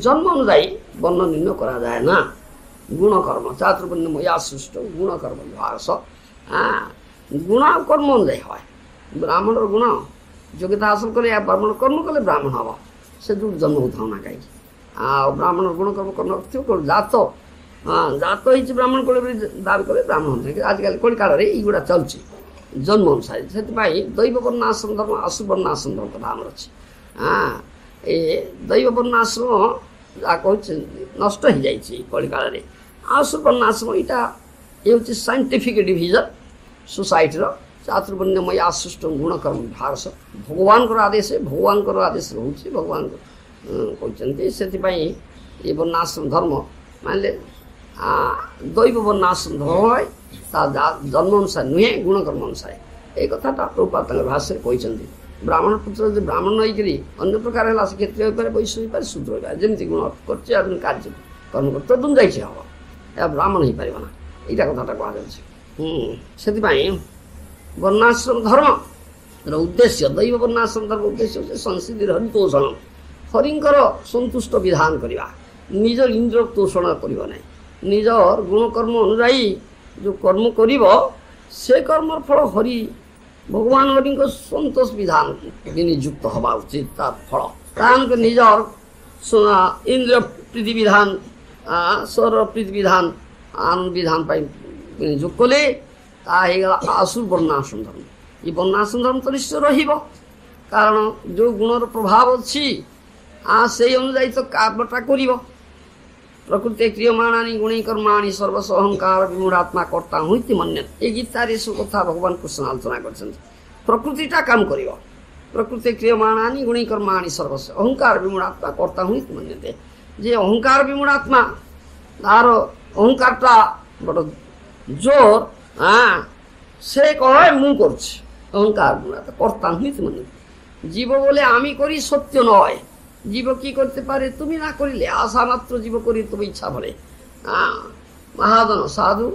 जन्म अनुযায়ী বর্ণ নির্ণয় করা যায় না। গুণকর্ম চাতুর্বর্ণ্য ময়া সৃষ্ট গুণকর্ম বিভাগ গুণ কর্ম অনুযায়ী হয়। ব্রাহ্মণের গুণ যোগ্যতা হাসল করে ব্রাহ্মণ কর্ম করলে ব্রাহ্মণ হব, সে যুগ জন্ম উঠাও না কাই। ব্রাহ্মণের গুণকর্ম কর্ম জাত ଜାତ ହେଇଛି ବ୍ରାହ୍ମଣ କୋଳି ବୋଲି ଦାବି କଲେ ବ୍ରାହ୍ମଣ ହୁଅନ୍ତି। ଆଜିକାଲି କଳିକାଳରେ ଏଇଗୁଡ଼ା ଚାଲୁଛି ଜନ୍ମ ଅନୁସାରେ। ସେଥିପାଇଁ ଦୈବ ବର୍ଣ୍ଣାଶ୍ରମ ଧର୍ମ ଆଶୁ ବର୍ଣ୍ଣାଶ୍ରମ ଧର୍ମ କଥା ଆମର ଅଛି। ଏ ଦୈବ ବର୍ଣ୍ଣାଶ୍ରମ ଯାହା କହୁଛି ନଷ୍ଟ ହେଇଯାଇଛି କଳିକାଳରେ। ଆଶୁ ବର୍ଣ୍ଣାଶ୍ରମ ଏଇଟା ହେଉଛି ସାଇଣ୍ଟିଫିକ୍ ଡିଭିଜନ୍ ସୋସାଇଟିର ଚାତୁର୍ବର୍ଣ୍ଣ୍ୟମୟ ଆସୃଷ୍ଟ ଗୁଣକର୍ମ ବିଭାଗ। ଭଗବାନଙ୍କର ଆଦେଶ ରହୁଛି, ଭଗବାନ କହିଛନ୍ତି। ସେଥିପାଇଁ ଏ ବର୍ଣ୍ଣାଶ୍ରମ ଧର୍ମ ମାନିଲେ ଦୈବ ବର୍ଣ୍ଣାଶ୍ରମ ଧର୍ମ হয়, ତା ଜନ୍ମ ଅନୁସାରେ ନୁହେଁ, ଗୁଣକର୍ମ ଅନୁସାରେ। এই কথাটা ପ୍ରଭୁପାଦ ତାଙ୍କ ଭାଷାରେ କହିଛନ୍ତି। ବ୍ରାହ୍ମଣ ପୁତ୍ର ଯଦି ବ୍ରାହ୍ମଣ ହେଇକରି ଅନ୍ୟ ପ୍ରକାର ହେଲା, ସେ କ୍ଷତ୍ରିୟ ହୋଇପାରେ, ବୈଶ୍ୟ ହୋଇପାରେ, ଶୂଦ୍ର ହୋଇପାରେ। ଯେମିତି ଗୁଣ କରିଛି ଆଉ କାର୍ଯ୍ୟ କର୍ମ କରି ତଦୁନ ଯାଇଛି ହବ, ଏହା ବ୍ରାହ୍ମଣ ହେଇପାରିବ ନା। ଏଇଟା କଥାଟା କୁହାଯାଉଛି। ସେଥିପାଇଁ ବର୍ଣ୍ଣାଶ୍ରମ ଧର୍ମର ଉଦ୍ଦେଶ୍ୟ, ଦୈବ ବର୍ଣ୍ଣାଶ୍ରମ ଧର୍ମ ଉଦ୍ଦେଶ୍ୟ ହେଉଛି ସଂସିଦ୍ଧିର ହରିତୋଷଣ, ହରିଙ୍କର ସନ୍ତୁଷ୍ଟ ବିଧାନ କରିବା। ନିଜର ଇନ୍ଦ୍ର ତୋଷଣ କରିବ ନାହିଁ। ନିଜର ଗୁଣକର୍ମ ଅନୁଯାୟୀ ଯେଉଁ କର୍ମ କରିବ, ସେ କର୍ମର ଫଳ ହରି ଭଗବାନ ହରିଙ୍କ ସନ୍ତୋଷ ବିଧାନ ନିଯୁକ୍ତ ହେବା ଉଚିତ। ତାର ଫଳ ତାଙ୍କ ନିଜର ଇନ୍ଦ୍ର ପ୍ରୀତି ବିଧାନ, ସ୍ୱର ପ୍ରୀତି ବିଧାନ, ଆନନ୍ଦ ବିଧାନ ପାଇଁ ନିଯୁକ୍ତ କଲେ ତାହା ହେଇଗଲା ଆଶୁ ବର୍ଣ୍ଣାଶ୍ରମ ଧର୍ମ। ଏ ବର୍ଣ୍ଣାଶ୍ରମ ଧର୍ମ ତ ନିଶ୍ଚୟ ରହିବ, କାରଣ ଯେଉଁ ଗୁଣର ପ୍ରଭାବ ଅଛି ସେଇ ଅନୁଯାୟୀ ତ କାମଟା କରିବ। ପ୍ରକୃତି କ୍ରିୟମାଣାନି ଗୁଣୈ କର୍ମାଣି ସର୍ବସ ଅହଙ୍କାର ବିମୂଢ଼ାତ୍ମା କର୍ତ୍ତା ହୁଇତି ମନ୍ୟତେ। ଏ ଗୀତାରେ ସବୁ କଥା ଭଗବାନ କୃଷ୍ଣ ଆଲୋଚନା କରିଛନ୍ତି। ପ୍ରକୃତିଟା କାମ କରିବ। ପ୍ରକୃତି କ୍ରିୟମାଣାନି ଗୁଣୈ କର୍ମାଣି ସର୍ବସ ଅହଙ୍କାର ବିମୂଢ଼ାତ୍ମା କର୍ତ୍ତା ହୁଇତି ମନ୍ୟତେ। ଯେ ଅହଙ୍କାର ବିମୂଢ଼ାତ୍ମା, ତାର ଅହଙ୍କାରଟା ବଡ଼ ଜୋର, ସେ କହେ ମୁଁ କରୁଛି। ଅହଙ୍କାର কর্তা হইতে মনে। জীব বলে আমি করি সত্য নয়। জীব কি করতে পারে তুমি না করিলে, আশা মাত্র জীব করি তুমি ইচ্ছা বলে। মহাজন সাধু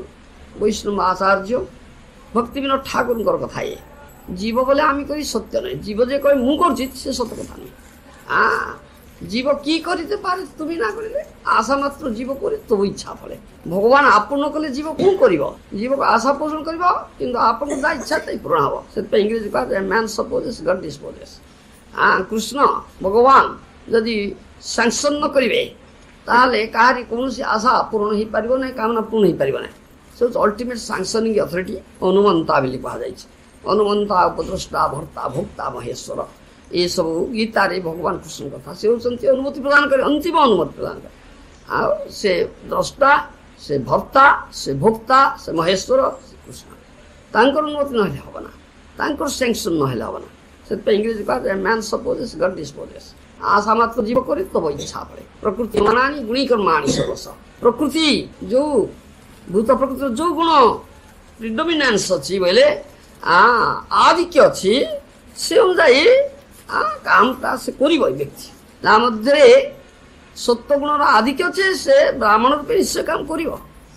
বৈষ্ণব আচার্য ভক্তিবিনোদ ঠাকুরଙ୍କର কথা ଇଏ। জীব বলে আমি করি সত্য নয়, জীব যে কয় ମୁଁ করছি সে সত্য কথা নয়। জীব কি করিতে পারে তুমি না করিলে, আশা মাত্র জীব করে তবু ইচ্ছা ফলে। ভগবান আপন কলে জীব কোন করিব, জীবকে আশা পোষণ করিব, কিন্তু আপনার যা ইচ্ছা তাই পূরণ হব। সেটা ইংরেজি কুহযাଏ ম্যান সপোজেস গড ডিসপোজেস। কৃষ্ণ ভগবান যদি স্যাংশন ন করিবে, তাহলে কাহারি কৌশি আশা পূরণ হয়ে পারিব না, কামনা পূরণ হয়ে পারিব না। সে হচ্ছে অল্টিমেট স্যাংশনিং অথরিটি হনুমন্তা বলি কুহযাଏ। হনুমন্তা উপদ্রষ্টা ভর্তা ভোক্তা মহেশ্বর, ଏସବୁ ଗୀତାରେ ଭଗବାନ କୃଷ୍ଣ କଥା। ସେ ହେଉଛନ୍ତି ଅନୁମତି ପ୍ରଦାନ କରେ, ଅନ୍ତିମ ଅନୁମତି ପ୍ରଦାନ କରେ। ଆଉ ସେ ଦ୍ରଷ୍ଟା, ସେ ଭର୍ତ୍ତା, ସେ ଭୋକ୍ତା, ସେ ମହେଶ୍ୱର, ସେ କୃଷ୍ଣ। ତାଙ୍କର ଅନୁମତି ନହେଲେ ହେବ ନା, ତାଙ୍କର ସ୍ୟାଙ୍ଗସନ୍ ନହେଲେ ହେବ ନା। ସେଥିପାଇଁ ଇଂରେଜି କୁହାଯାଏ ମ୍ୟାନ୍ ସପୋଜେସ୍ ଗଡ୍ ଡିସ୍ପୋଜେସ୍। ଆଶା ମାତ୍ର ଜୀବ କରି ତବ ଇଚ୍ଛା ଫଳେ। ପ୍ରକୃତି ମନାନି ଗୁଣିକର୍ମାଣି ସର୍ବସ। ପ୍ରକୃତି ଯେଉଁ ଭୂତ ପ୍ରକୃତିର ଯେଉଁ ଗୁଣ ପ୍ରିଡୋମିନାନ୍ସ ଅଛି ବୋଇଲେ, ଆଧିକ୍ୟ ଅଛି, ସେ ଅନୁଯାୟୀ କାମଟା ସେ କରିବ ବ୍ୟକ୍ତି। ତା ମଧ୍ୟରେ ସତ୍ୟ ଗୁଣର ଆଧିକ୍ୟ ଅଛି, ସେ ବ୍ରାହ୍ମଣ ରୂପେ ନିଶ୍ଚୟ କାମ କରିବ।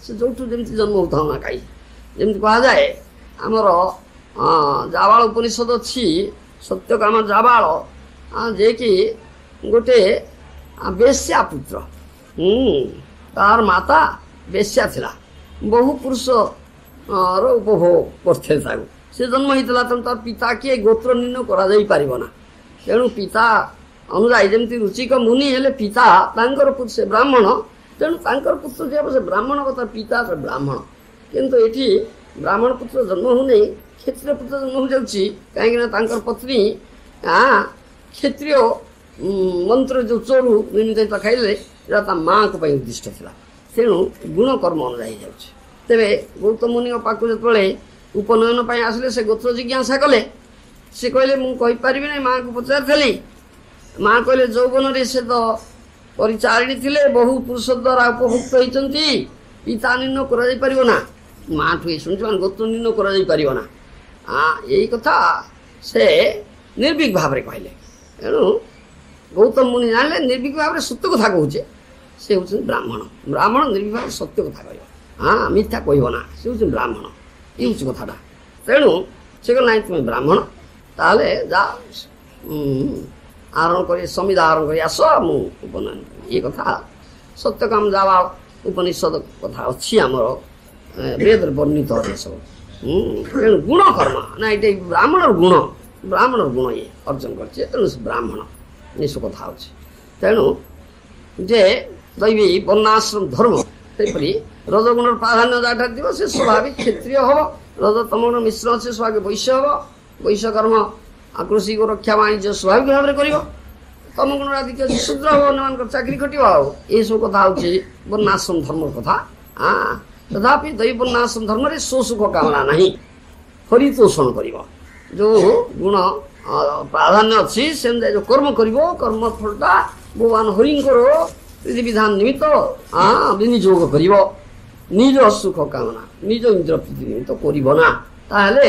ସେ ଯୋଉଠୁ ଯେମିତି ଜନ୍ମ ହଉଥାଉ ନା କାହିଁ। ଯେମିତି କୁହାଯାଏ ଆମର ଜାବାଳ ଉପନିଷଦ ଅଛି, ସତ୍ୟକାମ ଜାବାଳ, ଯିଏକି ଗୋଟେ ବେଶ୍ୟା ପୁତ୍ର। ତାର ମାତା ବେଶ୍ୟା ଥିଲା, ବହୁ ପୁରୁଷର ଉପଭୋଗ କରିଥିଲେ ତାକୁ। ସେ ଜନ୍ମ ହେଇଥିଲା, ତେଣୁ ତାର ପିତା କିଏ ଗୋତ୍ର ନିର୍ଣ୍ଣୟ କରାଯାଇ ପାରିବ ନା। ତେଣୁ ପିତା ଅନୁଯାୟୀ ଯେମିତି ରୁଚିକ ମୁନି ହେଲେ ପିତା, ତାଙ୍କର ସେ ବ୍ରାହ୍ମଣ, ତେଣୁ ତାଙ୍କର ପୁତ୍ର ଯିଏ ହେବ ସେ ବ୍ରାହ୍ମଣ କଥା, ପିତା ସେ ବ୍ରାହ୍ମଣ। କିନ୍ତୁ ଏଠି ବ୍ରାହ୍ମଣ ପୁତ୍ର ଜନ୍ମ ହଉନେଇ, କ୍ଷତ୍ରିୟ ପୁତ୍ର ଜନ୍ମ ହୋଇଯାଉଛି। କାହିଁକିନା ତାଙ୍କର ପତ୍ନୀ କ୍ଷତ୍ରିୟ ମନ୍ତ୍ର ଯେଉଁ ଚୋରୁ ନିର୍ଣ୍ଣିତ ଖାଇଲେ, ଏଇଟା ତା ମାଆଙ୍କ ପାଇଁ ଉଦ୍ଦିଷ୍ଟ ଥିଲା। ତେଣୁ ଗୁଣ କର୍ମ ଅନୁଯାୟୀ ହେଇଯାଉଛି। ତେବେ ଗୌତମ ମୁନିଙ୍କ ପାଖକୁ ଯେତେବେଳେ ଉପନୟନ ପାଇଁ ଆସିଲେ, ସେ ଗୋତ୍ର ଜିଜ୍ଞାସା କଲେ। ସେ କହିଲେ ମୁଁ କହିପାରିବି ନାହିଁ। ମାଆଙ୍କୁ ପଚାରିଥିଲି, ମା କହିଲେ ଯୌବନରେ ସେ ତ ପରିଚାରିଣୀ ଥିଲେ, ବହୁ ପୁରୁଷ ଦ୍ୱାରା ଉପଭୁକ୍ତ ହେଇଛନ୍ତି, ପିତା ନିର୍ଣ୍ଣୟ କରାଯାଇପାରିବ ନା। ମାଠୁ ଏ ଶୁଣିଛି ମାନେ ଗୋତ୍ର ନିର୍ଣ୍ଣୟ କରାଯାଇପାରିବ ନା। ଏଇ କଥା ସେ ନିର୍ଭୀକ ଭାବରେ କହିଲେ। ତେଣୁ ଗୌତମ ମୁନି ଜାଣିଲେ ନିର୍ଭୀକ ଭାବରେ ସତ୍ୟ କଥା କହୁଛେ, ସେ ହେଉଛନ୍ତି ବ୍ରାହ୍ମଣ। ବ୍ରାହ୍ମଣ ନିର୍ଭୀକ ଭାବରେ ସତ୍ୟ କଥା କହିବ, ମିଥ୍ୟା କହିବ ନା, ସେ ହେଉଛନ୍ତି ବ୍ରାହ୍ମଣ। ଏ ହେଉଛି କଥାଟା। ତେଣୁ ସେ କହିଲେ ନାଇଁ ତୁମେ ବ୍ରାହ୍ମଣ, ତାହେଲେ ଯା ଆହରଣ କରି ସମିଧା ଆହରଣ କରି ଆସ, ମୁଁ ଉପନୟନ କରିବି। ଏ କଥା ସତ୍ୟକାମ ଯାବା ଉପନିଷଦ କଥା ଅଛି ଆମର ବେଦରେ ବର୍ଣ୍ଣିତ ସବୁ। ତେଣୁ ଗୁଣ କର୍ମ ନା, ଏଇଟା ବ୍ରାହ୍ମଣର ଗୁଣ, ବ୍ରାହ୍ମଣର ଗୁଣ ଇଏ ଅର୍ଜନ କରିছে, ତେଣୁ ସେ ବ୍ରାହ୍ମଣ ଏସବୁ କଥା ହେଉଛି। ତେଣୁ ଯେ ଦୈବୀ ବର୍ଣ୍ଣାଶ୍ରମ ଧର୍ମ, ସେହିପରି ରଜଗୁଣର ପ୍ରାଧାନ୍ୟ ଯାହାଠାରେ ଥିବ ସେ ସ୍ୱାଭାବିକ କ୍ଷତ୍ରିୟ ହେବ, ରଜ ତମଗୁଣ ମିଶ୍ରଣ ସେ ସ୍ୱାଭାବିକ ବୈଶ୍ୟ ହେବ। ବୈଶ୍ୟ କର୍ମ କୃଷି ରକ୍ଷା ବାଣିଜ୍ୟ ସ୍ୱାଭାବିକ ଭାବରେ କରିବ। ତମଗୁଣର ଆଧିକ୍ୟ ଶୂଦ୍ର ହେବ, ଅନ୍ୟମାନଙ୍କର ଚାକିରି ଖଟିବ। ଆଉ ଏସବୁ କଥା ହେଉଛି ବର୍ଣ୍ଣାଶ୍ରମ ଧର୍ମର କଥା। ତଥାପି ଦୈବ ବର୍ଣ୍ଣାଶ୍ରମ ଧର୍ମରେ ସୁସୁଖ କାମନା ନାହିଁ, ହରିତୋଷଣ କରିବ। ଯେଉଁ ଗୁଣ ପ୍ରାଧାନ୍ୟ ଅଛି ସେମିତି ଯେଉଁ କର୍ମ କରିବ, କର୍ମଫଳଟା ଭଗବାନ ହରିଙ୍କର ବିଧିବିଧାନ ନିମିତ୍ତ ବିନିଯୋଗ କରିବ। ନିଜ ସୁଖ କାମନା, ନିଜ ଇନ୍ଦ୍ର ପ୍ରୀତି ନିମିତ୍ତ କରିବ ନା, ତାହେଲେ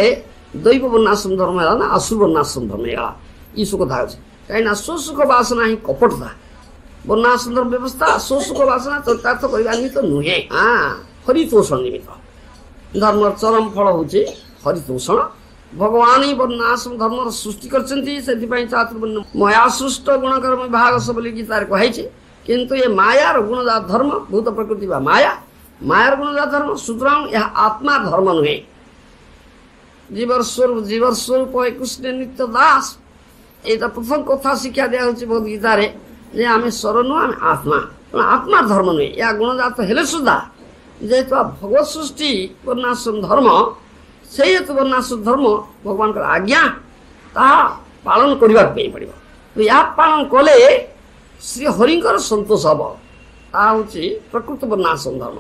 ଦୈବ ବର୍ଣ୍ଣାଶ୍ରମ ଧର୍ମ ହେଲା ନା ଆଶୁ ବର୍ଣ୍ଣାଶ୍ରମ ଧର୍ମ ହେଇଗଲା। ଇସୁ କଥା ଅଛି। କାହିଁକିନା ସୁସୁଖ ବାସନା ହିଁ କପଟତା। ବର୍ଣ୍ଣାଶ୍ରମ ଧର୍ମ ବ୍ୟବସ୍ଥା ସୁସୁଖ ବାସନା ଚରିତାର୍ଥ କରିବା ନିମିତ୍ତ ନୁହେଁ, ହରିତୋଷଣ ନିମିତ୍ତ। ଧର୍ମର ଚରମ ଫଳ ହେଉଛି ହରିତୋଷଣ। ଭଗବାନ ହିଁ ବର୍ଣ୍ଣାଶ୍ରମ ଧର୍ମର ସୃଷ୍ଟି କରିଛନ୍ତି। ସେଥିପାଇଁ ଚାତୁର୍ବର୍ଣ୍ଣ ମାୟା ସୃଷ୍ଟ ଗୁଣକର୍ମ ବିଭାଗ ବୋଲି ଗୀତାରେ କୁହାଯାଇଛି। କିନ୍ତୁ ଏ ମାୟାର ଗୁଣଜାତ ଧର୍ମ, ଭୂତ ପ୍ରକୃତି ବା ମାୟା, ମାୟାର ଗୁଣଜାତ ଧର୍ମ, ସୁତରାଂ ଏହା ଆତ୍ମା ଧର୍ମ ନୁହେଁ। ଜୀବର ସ୍ୱରୂପ କୃଷ୍ଣ ନିତ୍ୟ ଦାସ, ଏଇଟା ପ୍ରଥମ କଥା ଶିକ୍ଷା ଦିଆହେଉଛି ଭଗବତ ଗୀତାରେ, ଯେ ଆମେ ସ୍ୱର ନୁହଁ, ଆମେ ଆତ୍ମା। ତେଣୁ ଆତ୍ମାର ଧର୍ମ ନୁହେଁ, ଏହା ଗୁଣଜାତ ହେଲେ ସୁଦ୍ଧା ଯେହେତୁ ଭଗବତ ସୃଷ୍ଟି ବର୍ଣ୍ଣାଶ୍ରମ ଧର୍ମ, ସେଇ ହେତୁ ବର୍ଣ୍ଣାଶ୍ରମ ଧର୍ମ ଭଗବାନଙ୍କର ଆଜ୍ଞା, ତାହା ପାଳନ କରିବାକୁ ପାଇଁ ପଡ଼ିବ। ଏହା ପାଳନ କଲେ ଶ୍ରୀ ହରିଙ୍କର ସନ୍ତୋଷ ହେବ। ତାହା ହେଉଛି ପ୍ରକୃତ ବର୍ଣ୍ଣାଶ୍ରମ ଧର୍ମ।